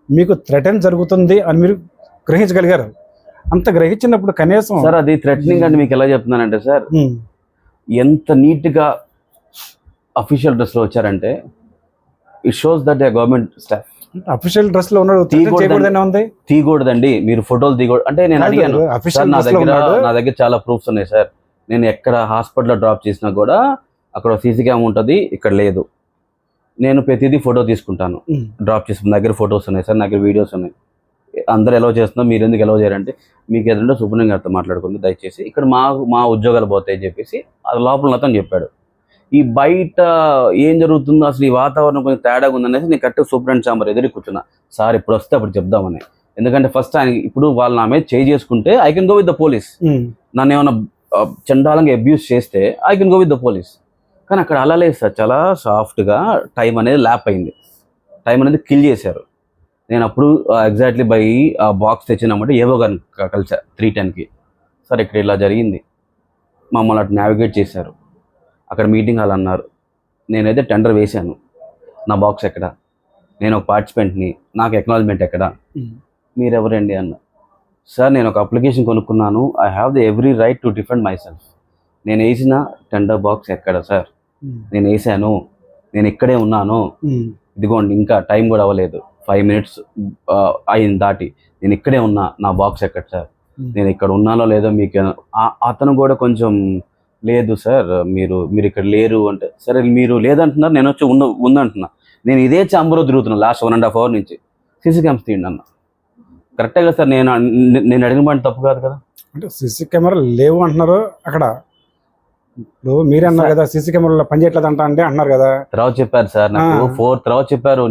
మీకు థ్రెటన్ జరుగుతుంది అని మీరు గ్రహించగలిగారు. అంత గ్రహించినప్పుడు కనీసం సార్ అది థ్రెటనింగ్ అంటే మీకు ఎలా చెప్తున్నానంటే సార్, ఉమ్, ఎంత నీట్గా అఫీషియల్ డ్రెస్లో వచ్చారంటే it shows that they government staff. Official dress లో ఉన్నాడు, చేయకూడదనే ఉంది. తీయకూడదండి, మీరు ఫోటోలు తీయకూడదు అంటే నేను అడిగాను సార్. అఫీషియల్ నా డ్రెస్ లో ఉన్నాడు. దగ్గర చాలా ప్రూఫ్స్ ఉన్నాయి సార్. నేను ఎక్కడ హాస్పిటల్లో డ్రాప్ చేసినా కూడా అక్కడ సీసీ క్యామ్ ఉంటుంది, ఇక్కడ లేదు. నేను ప్రతిదీ ఫోటో తీసుకుంటాను ఉమ్, డ్రాప్ చేసిన దగ్గర. ఫొటోస్ ఉన్నాయి సార్, నా దగ్గర వీడియోస్ ఉన్నాయి. అందరూ ఎలా చేస్తున్నా, మీరు ఎందుకు ఎలా చేయరంటే మీకు ఏదంటే సూపరింటెండెంట్ గారితో మాట్లాడుకుంది దయచేసి, ఇక్కడ మా ఉద్యోగాలు పోతాయని చెప్పేసి అది లోపల అతను చెప్పాడు. ఈ బయట ఏం జరుగుతుందో అసలు ఈ వాతావరణం కొంచెం తేడాగా ఉందనేసి నేను కరెక్ట్గా సూపరింటెండెంట్ ఛాంబర్ ఎదురు కూర్చున్నా. సార్ ఇప్పుడు వస్తే అప్పుడు చెప్దామని. ఎందుకంటే ఫస్ట్ ఆయన ఇప్పుడు వాళ్ళు నా మీద చేసుకుంటే I can go with the police. Um, నన్ను ఏమైనా చండాలంగా అబ్యూస్ చేస్తే I can go with the police. కానీ అక్కడ అలా లేదు సార్, చాలా సాఫ్ట్గా టైం అనేది ల్యాప్ అయింది, టైం అనేది కిల్ చేశారు. నేను అప్పుడు ఎగ్జాక్ట్లీ బై బాక్స్ తెచ్చినామంటే ఏవో గారిని కలిసా 3:10కి. సార్ ఇక్కడ ఇలా జరిగింది, మమ్మల్ని అటు నావిగేట్ చేశారు. అక్కడ మీటింగ్ హాల్ అన్నారు. నేనైతే టెండర్ వేశాను, నా బాక్స్ ఎక్కడ, నేను ఒక పార్టిసిపెంట్ని, నాకు ఎక్నాలజ్మెంట్ ఎక్కడ, మీరెవరండి అన్న. సార్ నేను ఒక అప్లికేషన్ కొనుక్కున్నాను, I have the every right to defend my self. నేను వేసిన టెండర్ బాక్స్ ఎక్కడ సార్, నేను వేసాను, నేను ఇక్కడే ఉన్నాను, ఇదిగోండి ఇంకా టైం కూడా అవ్వలేదు, 5 minutes అయింది దాటి, నేను ఇక్కడే ఉన్నా, నా బాక్స్ ఎక్కడ సార్, నేను ఇక్కడ ఉన్నానో లేదో మీకు. అతను కూడా కొంచెం లేదు సార్ మీరు ఇక్కడ లేరు అంటే, సరే మీరు లేదంటున్నారు, నేను వచ్చి ఉందంటున్నా. నేను ఇదే చాంబర్లో తిరుగుతున్నాను లాస్ట్ 1.5 hours నుంచి. సీసీ క్యామ్స్ తీయండి అన్న. కరెక్టే కదా సార్, నేను అడిగిన మాట తప్పు కాదు కదా. అంటే సీసీ కెమెరాలు లేవు అంటున్నారు అక్కడ. ఇప్పుడు మీరే అన్నారు కదా సీసీ కెమెరాలో పనిచేయట్లేదు అంటే అన్నారు కదా. తర్వాత చెప్పారు సార్ నాకు 4th తర్వాత చెప్పారు.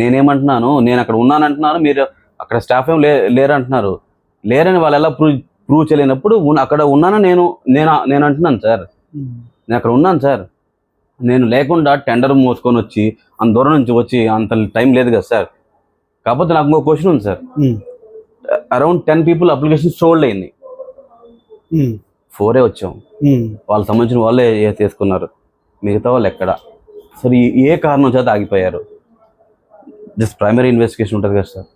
నేనేమంటున్నాను, నేను అక్కడ ఉన్నాను అంటున్నాను, మీరు అక్కడ స్టాఫ్ ఏం లేరు అంటున్నారు. లేరని వాళ్ళు ఎలా ప్రూవ్ చేయలేనప్పుడు అక్కడ ఉన్నాను నేను అంటున్నాను సార్, నేను అక్కడ ఉన్నాను సార్. నేను లేకుండా టెండర్ మోసుకొని వచ్చి అంత దూరం నుంచి వచ్చి అంత టైం లేదు కదా సార్. కాకపోతే నాకు ఇంకో క్వశ్చన్ ఉంది sir. Around 10 people application sold అయింది, 4 వచ్చాం. వాళ్ళకి సంబంధించిన వాళ్ళే తీసుకున్నారు, మిగతా వాళ్ళు ఎక్కడ సార్? ఏ కారణం చేత ఆగిపోయారు? జస్ట్ ప్రైమరీ ఇన్వెస్టిగేషన్ ఉంటుంది కదా సార్.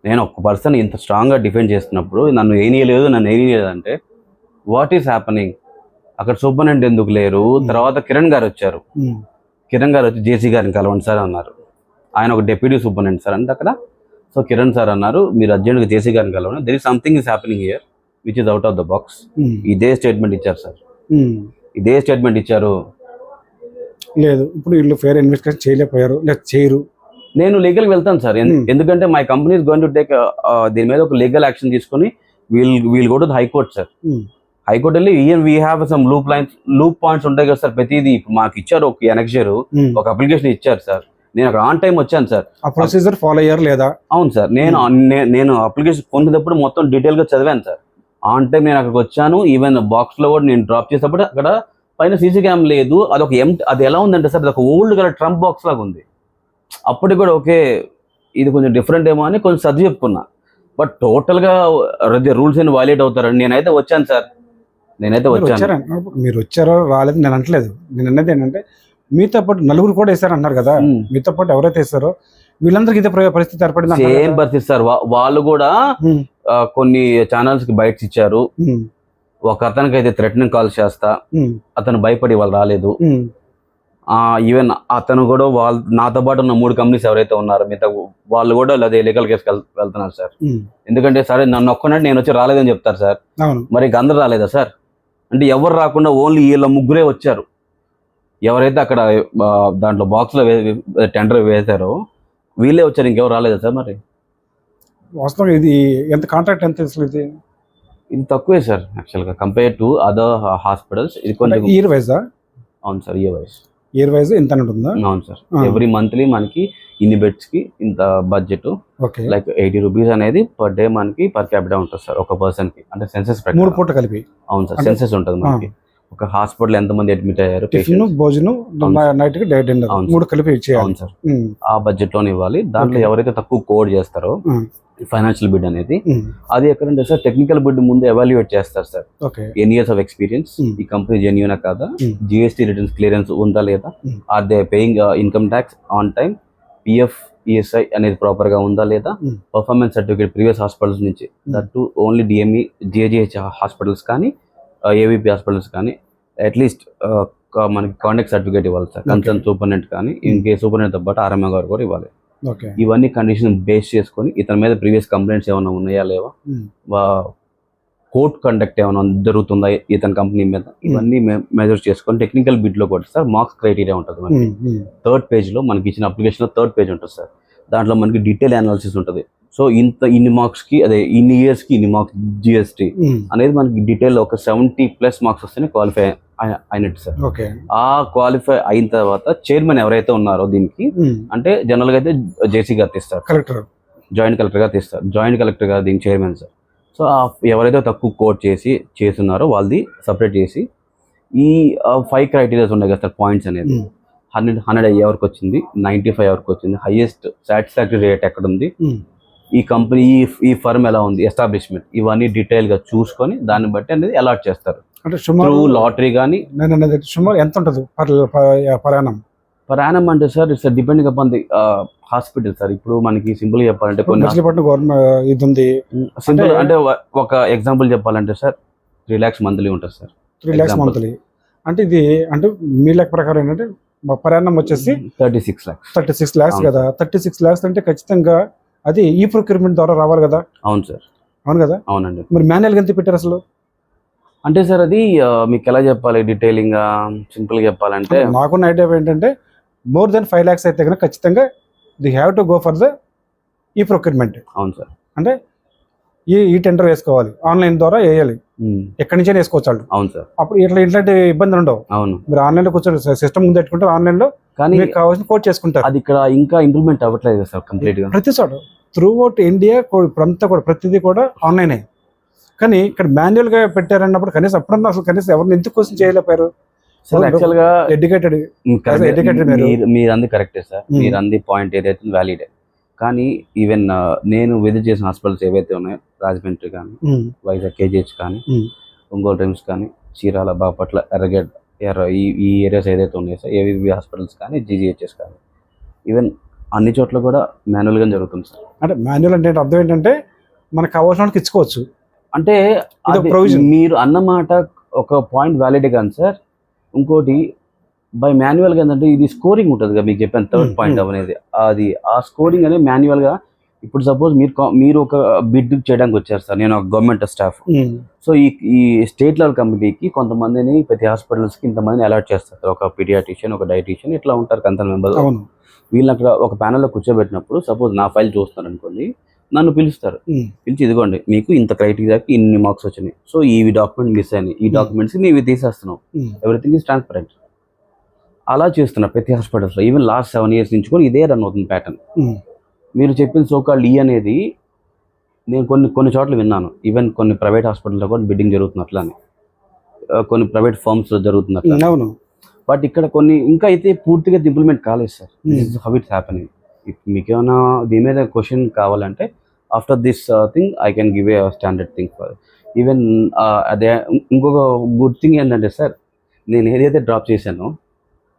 నేను ఒక పర్సన్ ఇంత స్ట్రాంగ్గా డిఫెండ్ చేస్తున్నప్పుడు నన్ను ఏనీయలేదు అంటే వాట్ ఈస్ హ్యాపనింగ్? అక్కడ సూపరింటెండెంట్ ఎందుకు లేరు? తర్వాత కిరణ్ గారు వచ్చారు. కిరణ్ గారు వచ్చి జేసీ గారిని కలవండి సార్ అన్నారు. ఆయన ఒక డెప్యూటీ సూపరింటెండెంట్ సార్ అంటే అక్కడ. సో కిరణ్ సార్ అన్నారు, మీరు అర్జెంట్గా జేసీ గారిని కలవండి, there is something is happening here which is out of the box. ఇదే స్టేట్మెంట్ ఇచ్చారు సార్, ఇదే స్టేట్మెంట్ ఇచ్చారు. లేదు ఇప్పుడు వీళ్ళు ఫేర్ ఇన్వెస్టిగేషన్ చేయలేకపోయారు, లేదా చేయరు. నేను లీగల్కి వెళ్తాను సార్, ఎందుకంటే my company is going to take దీని మీద ఒక లీగల్ యాక్షన్ తీసుకొని we'll go to the high court sir. High court వెళ్ళి we have some loop points ఉంటాయి కదా సార్. ప్రతిదీ మాకు ఇచ్చారు, ఒక ఎనెక్చర్ ఒక అప్లికేషన్ ఇచ్చారు సార్. నేను అక్కడ ఆన్ టైం వచ్చాను సార్. ఆ ప్రొసీజర్ ఫాలో అయ్యారు లేదా? అవును సార్, నేను అప్లికేషన్ పొందేటప్పుడు మొత్తం డీటెయిల్గా చదివాను సార్. ఆన్ టైం నేను అక్కడికి వచ్చాను. ఈవెన్ బాక్స్లో కూడా నేను డ్రాప్ చేసేటప్పుడు అక్కడ పైన సీసీ క్యామ్ లేదు. అది ఎలా ఉందంటే సార్, అది ఒక ఓల్డ్ కలర్ ట్రంప్ బాక్స్ లాగా ఉంది. అప్పటికి కూడా ఓకే ఇది కొంచెం డిఫరెంట్ ఏమో అని కొంచెం సర్ది చెప్పుకున్నా. బట్ టోటల్గా రూల్స్ అని వైలేట్ అవుతారని నేనైతే వచ్చాను సార్. మీరు వచ్చారో రాలేదు నేను అనట్లేదు. నేను అన్నది ఏంటంటే మీతో పాటు 4 కూడా వేసారు అంటున్నారు కదా. మీతో పాటు ఎవరైతే వేసారో వీళ్ళందరికీ ఇదే పరిస్థితి ఏర్పడింది. సేమ్ పరిస్థితి సార్. వాళ్ళు కూడా కొన్ని ఛానల్స్ కి బైట్స్ ఇచ్చారు. ఒక అతనికి అయితే థ్రెటనింగ్ కాల్స్ చేస్తా, అతను భయపడి వాళ్ళు రాలేదు. ఈవెన్ అతను కూడా నాతో పాటు ఉన్న 3 companies ఎవరైతే ఉన్నారో మిగతా వాళ్ళు కూడా అదే లీగల్ కేసుకి వెళ్తున్నారు సార్. ఎందుకంటే సరే నన్ను ఒక్కనంటే నేను వచ్చి రాలేదని చెప్తారు సార్. మరి అందరు రాలేదా సార్? అంటే ఎవరు రాకుండా ఓన్లీ వీళ్ళ 3 వచ్చారు. ఎవరైతే అక్కడ దాంట్లో బాక్స్లో టెండర్ వేశారో వీళ్ళే వచ్చారు, ఇంకెవరు రాలేదా సార్? మరి వాస్తవం ఇది ఎంత కాంట్రాక్ట్ ఎంత ఇది తక్కువే సార్ యాక్చువల్గా కంపేర్ టు అదర్ హాస్పిటల్స్. ఇది కొంచెం ఇయర్ వైజా? అవును సార్, ఇయర్ వైజ్ ఇంత ఉంటుందా? అవును సార్, ఎవ్రీ మంత్లీ మనకి ఇన్ని బెడ్స్ కి ఇంత బడ్జెట్, లైక్ 80 rupees అనేది పర్ డే మనకి పర్ క్యాపిటా ఉంటుంది సార్ ఒక పర్సన్ కి. అంటే సెన్సెస్ 3 పూట కలిపి. అవును సార్, సెన్సెస్ ఉంటుంది మనకి. ఒక హాస్పిటల్ ఎంతమంది అడ్మిట్ అయ్యారు, భోజనం నైట్ కి డే డిన్నర్ 3 కలిపి ఇచ్చేయాలి. అవును సార్, ఆ బడ్జెట్ లోనే ఇవ్వాలి. దాంట్లో ఎవరైతే తక్కువ కోడ్ చేస్తారో ఫైనాన్షియల్ బిడ్ అనేది, అది ఎక్కడంటే సార్ టెక్నికల్ బిడ్ ముందు ఎవాల్యుయేట్ చేస్తారు sir. N years of experience, ఈ కంపెనీ జెన్యూనా కాదా, జిఎస్టీ రిటర్న్స్ క్లియరెన్స్ ఉందా లేదా, or they paying income tax on time, PF ESI అనేది ప్రాపర్ గా ఉందా లేదా, పర్ఫార్మెన్స్ సర్టిఫికేట్ ప్రీవియస్ హాస్పిటల్స్ నుంచి, that to only DME GHH hospitals కానీ ఏవిపి హాస్పిటల్స్ కానీ అట్లీస్ట్ మనకి కాంటాక్ట్ సర్టిఫికేట్ ఇవ్వాలి సార్. కన్సర్న్ సూపరింటెండెంట్ కానీ ఇన్ కేస్ సూపరింటెండెంట్ తో పాటు ఆర్ఎంఓ గారు కూడా ఇవ్వాలి. ఇవన్నీ కండిషన్ బేస్ చేసుకొని ఇతని మీద ప్రీవియస్ కంప్లైంట్స్ ఏమైనా ఉన్నాయా లేవా, కోర్ట్ కండక్ట్ ఏమైనా జరుగుతుందా ఇతని కంపెనీ మీద, ఇవన్నీ మెజర్ చేసుకొని టెక్నికల్ బిడ్ లో కూడా సార్ మార్క్స్ క్రైటీరియా ఉంటుంది మనకి. 3rd page లో మనకి ఇచ్చిన అప్లికేషన్ లో 3rd page ఉంటుంది సార్. దాంట్లో మనకి డీటెయిల్ అనాలిసిస్ ఉంటుంది. సో ఇన్ని మార్క్స్ కి అదే ఇన్ని ఇయర్స్ కి ఇన్ని మార్క్స్ జిఎస్టీ అనేది మనకి డీటెయిల్ ఒక 70+ మార్క్స్ వస్తేనే క్వాలిఫై అయినట్టు సార్. ఆ క్వాలిఫై అయిన తర్వాత చైర్మన్ ఎవరైతే ఉన్నారో దీనికి, అంటే జనరల్ గా అయితే జేసీ గారు తీస్తారు, జాయింట్ కలెక్టర్ గారు తీస్తారు. జాయింట్ కలెక్టర్ గారు దీనికి చైర్మన్ సార్. సో ఎవరైతే తక్కువ కోడ్ చేస్తున్నారో వాళ్ళది సపరేట్ చేసి ఈ 5 క్రైటీరియాస్ ఉన్నాయి కదా సార్ పాయింట్స్ అనేది, 100 ఎవరికి వచ్చింది, 95 ఎవరికి వచ్చింది, హైయెస్ట్ సాటిస్ఫాక్టరీ రేట్ ఎక్కడ ఉంది, ఈ కంపెనీ ఈ ఫర్మ్ ఎలా ఉంది, ఎస్టాబ్లిష్మెంట్, ఇవన్నీ డీటెయిల్ గా చూసుకొని దాన్ని బట్టి అనేది అలాట్ చేస్తారు. అంటే త్రూ సుమారు లాటరీ కానీ నేను అనేది సుమారు ఎంత ఉంటుంది ప్రయాణం? ప్రయాణం అంటే sir it's depending upon the hospital sir. ఇప్పుడు మనకి సింపుల్ చెప్పాలంటే కొన్ని మచిలీపట్నం గవర్నమెంట్ ఇది ఉంది, సింపుల్ అంటే ఒక ఎగ్జాంపుల్ చెప్పాలంటే సార్ 3 lakhs మంత్లీ ఉంటుంది సార్. 3 lakhs Example. మంత్లీ. అంటే ఇది అంటే మీ లెక్క ప్రకారం ఏంటంటే మా ప్రయాణం వచ్చేసి 36 lakhs. 36 lakhs అవును కదా. 36 lakhs అంటే ఖచ్చితంగా అది ఈ ప్రొక్యూర్మెంట్ ద్వారా రావాలి కదా. అవును సార్. అవును కదా. అవునండి. మరి మాన్యువల్గా ఎంత పెట్టారు అసలు? అంటే సార్ అది మీకు ఎలా చెప్పాలి, డీటెయిలింగ్ సింపుల్గా చెప్పాలంటే నాకున్న ఐడియా ఏంటంటే మోర్ దెన్ 5 lakhs అయితే కనుక ఖచ్చితంగా the have to go for the ఈ ప్రొక్యూర్మెంట్. అవును సార్. అంటే ఈ టెండర్ వేసుకోవాలి, ఆన్లైన్ ద్వారా వేయాలి, ఎక్కడి నుంచైనా వేసుకోవచ్చు వాళ్ళు. అవును సార్. అప్పుడు ఇట్లాంటి ఇబ్బందులు ఉండవు. అవును. మీరు ఆన్లైన్లో కూర్చొని సిస్టమ్ ముందు పెట్టుకుంటారు, ఆన్లైన్లో కానీ మీకు కావాల్సిన కోట్ చేసుకుంటారు. అది ఇక్కడ ఇంకా ఇంప్లిమెంట్ అవ్వట్లేదు సార్ కంప్లీట్ గా. ప్రతి చోట త్రూ అవుట్ ఇండియా ఇప్పుడంతా కూడా ప్రతిదీ కూడా ఆన్లైనే. కానీ ఇక్కడ మాన్యువల్ గా పెట్టారన్నప్పుడు కనీసం అప్పుడన్నా అసలు కనీసం ఎవరిని ఎందుకు కోసం చేయలేపారు? సార్ యాక్చువల్ గా ఎడ్యుకేటెడ్ మీరు అంది కరెక్టే సార్. మీరు అంది పాయింట్ ఏదైతే వ్యాలిడే. కానీ ఈవెన్ నేను విజిట్ చేసిన హాస్పిటల్స్ ఏవైతే ఉన్నాయో రాజమండ్రి కానీ, వైజాగ్ కేజీహెచ్ కానీ, ఒంగోలు రిమ్స్ కానీ, చీరాల, బాపట్ల, ఎర్రగడ్డ, ఈ ఏరియాస్ ఏదైతే ఉన్నాయో సార్, ఏవివి హాస్పిటల్స్ కానీ, జీజీహెచ్ఎస్ కానీ, ఈవెన్ అన్ని చోట్ల కూడా మాన్యువల్గా జరుగుతుంది సార్. అంటే మాన్యువల్ అంటే అర్థం ఏంటంటే మనకు కావాల్సిన వాళ్ళకి ఇచ్చుకోవచ్చు. అంటే మీరు అన్నమాట ఒక పాయింట్ వ్యాలిడే కానీ సార్. ఇంకోటి బై మాన్యువల్గా ఏంటంటే ఇది స్కోరింగ్ ఉంటుంది కదా, మీకు చెప్పాను థర్డ్ పాయింట్ అనేది. అది ఆ స్కోరింగ్ అనేది మాన్యువల్గా. ఇప్పుడు సపోజ్ మీరు ఒక బిడ్ చేయడానికి వచ్చారు సార్, నేను ఒక గవర్నమెంట్ స్టాఫ్. సో ఈ స్టేట్ లెవెల్ కమిటీకి కొంతమందిని ప్రతి హాస్పిటల్స్కి ఇంతమందిని అలాట్ చేస్తారు. ఒక పీడియాట్రిషియన్, ఒక డైటీషియన్, ఇట్లా ఉంటారు కొంత మెంబర్స్. వీళ్ళని అక్కడ ఒక ప్యానల్లో కూర్చోబెట్టినప్పుడు సపోజ్ నా ఫైల్ చూస్తున్నారు అనుకోండి, నన్ను పిలుస్తారు. పిలిచి ఇదిగోండి మీకు ఇంత క్రైటీరియాకి ఇన్ని మార్క్స్ వచ్చినాయి, సో ఈ డాక్యుమెంట్ మిస్ అయినాయి, ఈ డాక్యుమెంట్స్ మేము ఇవి తీసేస్తున్నాం, ఎవ్రీథింగ్ ఈజ్ ట్రాన్స్పరెంట్. అలా చేస్తున్నారు ప్రతి హాస్పిటల్స్లో. ఈవెన్ లాస్ట్ 7 years నుంచి కూడా ఇదే రన్ అవుతుంది ప్యాటర్న్. మీరు చెప్పిన సోకాల్డ్ ఈ అనేది నేను కొన్ని చోట్ల విన్నాను. ఈవెన్ కొన్ని ప్రైవేట్ హాస్పిటల్లో కూడా బిడ్డింగ్ జరుగుతున్నట్లని, కొన్ని ప్రైవేట్ ఫర్మ్స్లో జరుగుతున్నట్లు. అవును. బట్ ఇక్కడ కొన్ని ఇంకా అయితే పూర్తిగా ఇంప్లిమెంట్ కాలేదు సార్. How it's happening. మీకు ఏమైనా దీని మీద క్వశ్చన్ కావాలంటే after this thing I can give a standard thing for even అదే. ఇంకొక గుడ్ థింగ్ ఏంటంటే సార్, నేను ఏదైతే డ్రాప్ చేశానో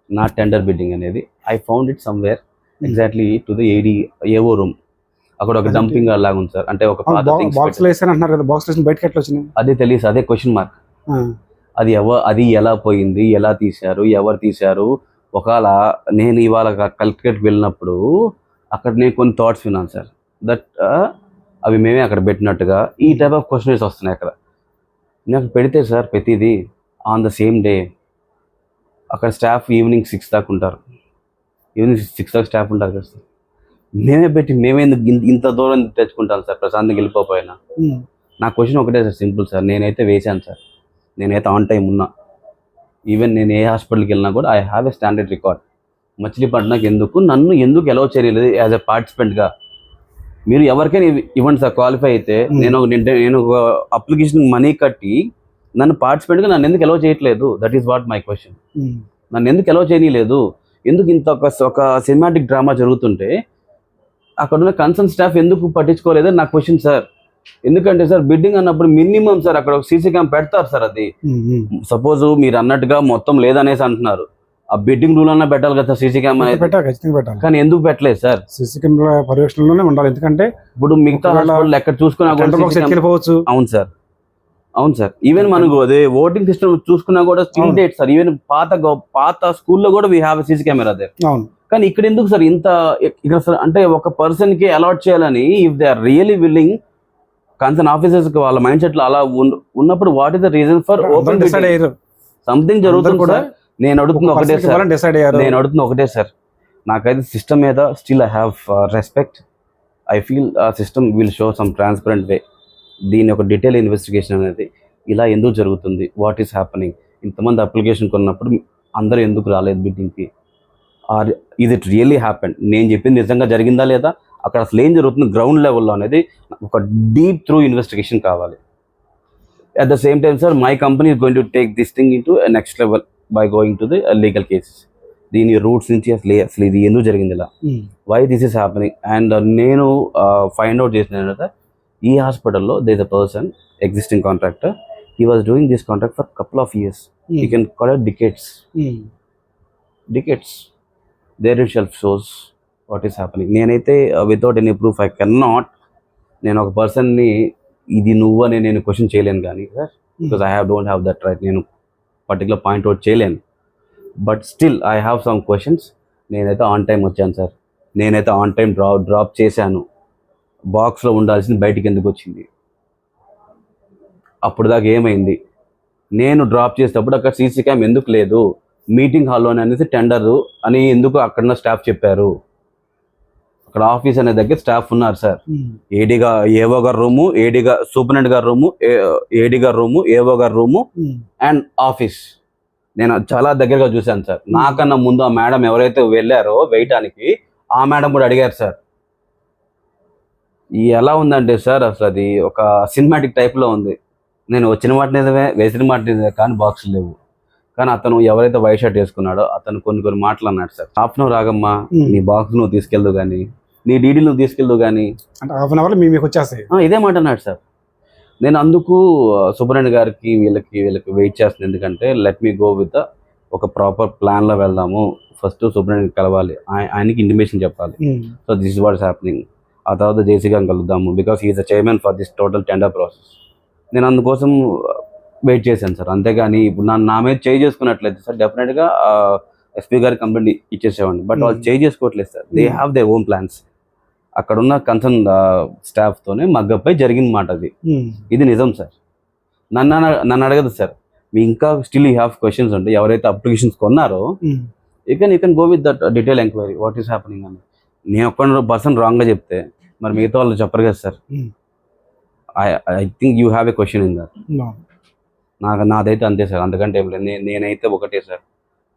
నా టెండర్ బిడ్డింగ్ అనేది, I found it somewhere exactly to the AO room. అక్కడ ఒక డంపింగ్ లాగా ఉంది సార్. అంటే ఒక అదే తెలియదు, అదే క్వశ్చన్ మార్క్. అది ఎలా పోయింది, ఎలా తీశారు, ఎవరు తీశారు. ఒకవేళ నేను ఇవాళ కలెక్టరేట్కి వెళ్ళినప్పుడు అక్కడ నేను కొన్ని థాట్స్ విన్నాను సార్, దట్ అవి మేమే అక్కడ పెట్టినట్టుగా ఈ టైప్ ఆఫ్ క్వశ్చన్స్ వస్తున్నాయి అక్కడ. నాకు పెడితే సార్ ప్రతిదీ ఆన్ ద సేమ్ డే. అక్కడ స్టాఫ్ ఈవినింగ్ 6 దాకా ఉంటారు. ఈవినింగ్ 6 దాకా స్టాఫ్ ఉంటారు కదా సార్. మేమే ఇంత దూరం తెచ్చుకుంటాను సార్ ప్రశాంతంగా వెళ్ళిపోయినా. నా క్వశ్చన్ ఒకటే సార్, సింపుల్ సార్. నేనైతే వేశాను సార్, నేనైతే ఆన్ టైం ఉన్నా. ఈవెన్ నేను ఏ హాస్పిటల్కి వెళ్ళినా కూడా I have a standard record. మచిలీపట్నంకి నన్ను ఎందుకు ఎలవ్ చేయలేదు యాజ్ ఎ పార్టిసిపెంట్గా? మీరు ఎవరికైనా ఇవ్వండి సార్, క్వాలిఫై అయితే. నేను ఒక అప్లికేషన్ మనీ కట్టి నన్ను పార్టిసిపెంట్గా నన్ను ఎందుకు ఎలవ్ చేయట్లేదు? That is what my question. నన్ను ఎందుకు ఎలవ్ చేయలేదు? ఎందుకు ఇంత ఒక సినిమాటిక్ డ్రామా జరుగుతుంటే అక్కడ ఉన్న కన్సర్న్ స్టాఫ్ ఎందుకు పట్టించుకోలేదని నా క్వశ్చన్ సార్. ఎందుకంటే సార్ బిడ్డింగ్ అన్నప్పుడు మినిమం సార్ అక్కడ ఒక సీసీ క్యామ్ పెడతారు సార్. అది సపోజ్ మీరు అన్నట్టుగా మొత్తం లేదనేసి అంటున్నారు, ఆ బిడ్డింగ్ రూల్ అన్నా పెట్టాలి కదా సీసీ క్యామ్ అనేది. కానీ ఎందుకు పెట్టలేదు సార్? సీసీ కెమెరా పర్యవేక్షణలోనే ఉండాలి. ఎందుకంటే ఇప్పుడు మిగతా హాస్పిటల్ ఎక్కడ చూసుకున్నా కూడా. అవును సార్, అవును సార్. ఈవెన్ మనకు అదే ఓటింగ్ సిస్టమ్ చూసుకున్నా కూడా స్టిల్ డేట్ సార్. ఈవెన్ పాత స్కూల్లో కూడా we have CC camera they. కానీ ఇక్కడ ఎందుకు సార్ ఇంత ఇక్కడ సార్? అంటే ఒక పర్సన్ కి అలాట్ చేయాలని, if they are really willing, concern officers కి వాళ్ళ మైండ్ సెట్ లో అలా ఉన్నప్పుడు what is the reason for open something జరుగుతుంది కూడా. నేను అడుగుతున్న ఒకటే సార్, నాకైతే సిస్టమ్ మీద still I have respect. I feel system will show some transparent way. దీని ఒక డీటెయిల్ ఇన్వెస్టిగేషన్ అనేది ఇలా ఎందుకు జరుగుతుంది, వాట్ ఈస్ హ్యాపెనింగ్, ఇంతమంది అప్లికేషన్ కొన్నప్పుడు అందరూ ఎందుకు రాలేదు బిడ్డింగ్కి, ఆర్ ఇది ఇట్ రియల్లీ హ్యాపెన్, నేను చెప్పింది నిజంగా జరిగిందా లేదా, అక్కడ అసలు ఏం జరుగుతుంది గ్రౌండ్ లెవెల్లో అనేది ఒక డీప్ త్రూ ఇన్వెస్టిగేషన్ కావాలి. At the same time sir, my company is going to take this thing in to next level by going to the legal cases. దీని రూట్స్ నుంచి అసలు ఇది ఎందుకు జరిగింది ఇలా, why this is happening. And నేను find out చేసిన ఏంటంటే, ఈ హాస్పిటల్లో they is a person existing contractor, He was doing this contract for a couple of years. You can call it decades. Decades. There itself shows what is happening. నేనైతే without any proof I can not, నేను ఒక పర్సన్ని ఇది నువ్వు అని నేను question చేయలేను కానీ sir, because I don't have that right. నేను పర్టికులర్ పాయింట్ అవుట్ చేయలేను. But still I have some questions. నేనైతే ఆన్ టైం వచ్చాను సార్, నేనైతే ఆన్ టైం డ్రాప్ చేశాను. బాక్స్లో ఉండాల్సింది బయటికి ఎందుకు వచ్చింది? అప్పుడు దాకా ఏమైంది? నేను డ్రాప్ చేసేటప్పుడు అక్కడ సీసీ క్యామ్ ఎందుకు లేదు? మీటింగ్ హాల్లోనే అనేసి టెండర్ అని ఎందుకు అక్కడ స్టాఫ్ చెప్పారు? అక్కడ ఆఫీస్ అనే దగ్గర స్టాఫ్ ఉన్నారు సార్. ఏడీగా ఏవో గారి రూము, ఏడీగా సూపరింటెండెంట్ గారి రూము, ఏడీ గారి రూము, ఏవో గారి రూము అండ్ ఆఫీస్. నేను చాలా దగ్గరగా చూశాను సార్. నాకన్నా ముందు ఆ మేడం ఎవరైతే వెళ్ళారో వేయటానికి, ఆ మేడం కూడా అడిగారు సార్. ఎలా ఉందంటే సార్ అసలు అది ఒక సినిమాటిక్ టైప్లో ఉంది. నేను వచ్చిన మాట నిజమే, వేసిన మాట నిజమే, కానీ బాక్సులు లేవు. కానీ అతను ఎవరైతే వైట్ షర్ట్ వేసుకున్నాడో అతను కొన్ని మాటలు అన్నాడు సార్. హాఫ్ అన్ అవర్ ఆగమ్మా, నీ బాక్స్ నువ్వు తీసుకెళ్దు కానీ, నీ డీడీ నువ్వు తీసుకెళ్దు కానీ, అంటే హాఫ్ అన్ అవర్ మీకు వచ్చేస్తాయి. ఇదే మాట అన్నాడు సార్. నేను అందుకు సుబ్రహ్మణ్య గారికి వీళ్ళకి వెయిట్ చేస్తున్నాను. ఎందుకంటే లెట్ మీ గో విత్ ఒక ప్రాపర్ ప్లాన్లో వెళ్దాము. ఫస్ట్ సుబ్రహ్మణ్యం కలవాలి, ఆయనకి ఇంటిమేషన్ చెప్పాలి. So this is what is happening. ఆ తర్వాత జేసీ గారిని కలుద్దాము, because he is the chairman for this total tender process. నేను అందుకోసం వెయిట్ చేశాను సార్. అంతేగాని ఇప్పుడు నా మీద చేంజ్ చేసుకున్నట్లయితే సార్ డెఫినెట్గా ఎస్పీ గారి కంప్లైంట్ ఇచ్చేసేవాడిని. బట్ వాళ్ళు చేంజ్ చేసుకోవట్లేదు sir. They have they own plans. అక్కడ ఉన్న కన్సర్న్ స్టాఫ్తోనే మగ్గపై జరిగిన మాట అది. ఇది నిజం సార్. నన్ను అడగదు సార్. మీ ఇంకా స్టిల్ యూ హ్యావ్ క్వశ్చన్స్ అంటే ఎవరైతే అప్లికేషన్స్ కొన్నారో you can go with that detail enquiry what is happening అని. నేను ఒక్క పర్సన్ రాంగ్గా చెప్తే మరి మిగతా వాళ్ళు చెప్పరు కదా sir. I think you have a question in that. నాదైతే అంతే సార్, అంతకంటే ఏం లేదు. నేనైతే ఒకటే సార్,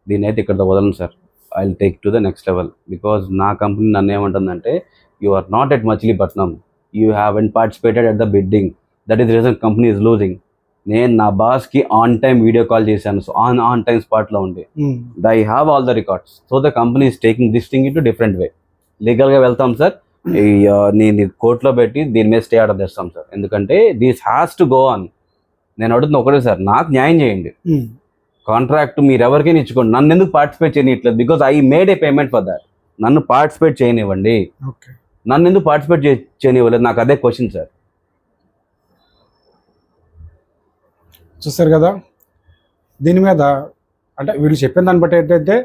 దీన్ని అయితే ఇక్కడ వదలను sir. I will take to the next level. Because నా కంపెనీ నన్ను ఏమంటుందంటే, you are not at Machilipatnam, you haven't participated at the bidding, that is reason company is losing. నేను నా బాస్కి ఆన్ టైం వీడియో కాల్ చేశాను, సో ఆన్ టైం స్పాట్లో ఉండి. I have all the records. So the company is taking this thing in to different way. లీగల్గా వెళ్తాం sir, నేను కోర్టులో పెట్టి దీని మీద స్టే ఆర్డర్ తెస్తాం సార్. ఎందుకంటే this has to go on. నేను అడుగుతున్నా ఒకటే సార్, నాకు న్యాయం చేయండి. కాంట్రాక్ట్ మీరు ఎవరికైనా ఇచ్చుకోండి, నన్ను ఎందుకు పార్టిసిపేట్ చేయనిట్లేదు? Because I made a payment for that. నన్ను పార్టిసిపేట్ చేయనివ్వండి. నన్ను ఎందుకు పార్టిసిపేట్ చేయనివ్వలేదు? నాకు అదే క్వశ్చన్ సార్. చూస్తారు కదా, దీని మీద అంటే వీళ్ళు చెప్పిన దాన్ని బట్టి ఏంటంటే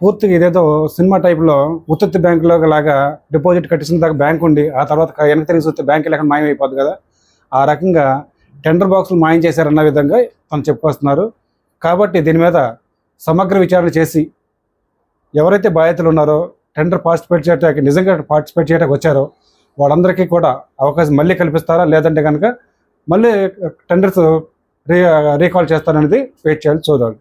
పూర్తిగా ఇదేదో సినిమా టైప్లో ఉత్పత్తి బ్యాంకులో లాగా డిపాజిట్ కట్టించిన దాకా బ్యాంక్ ఉండి ఆ తర్వాత వెనక్కి తిరిగి చూస్తే బ్యాంక్ లేకుండా మాయం అయిపోద్ది కదా, ఆ రకంగా టెండర్ బాక్సులు మాయం చేశారన్న విధంగా తను చెప్పుకొస్తున్నారు. కాబట్టి దీని మీద సమగ్ర విచారణ చేసి ఎవరైతే బాధితులు ఉన్నారో టెండర్ పార్టిసిపేట్ చేయడానికి నిజంగా పార్టిసిపేట్ చేయడానికి వచ్చారో వాళ్ళందరికీ కూడా అవకాశం మళ్ళీ కల్పిస్తారా, లేదంటే కనుక మళ్ళీ టెండర్స్ రీకాల్ చేస్తారనేది వెయిట్ చేయాలి, చూడాలి.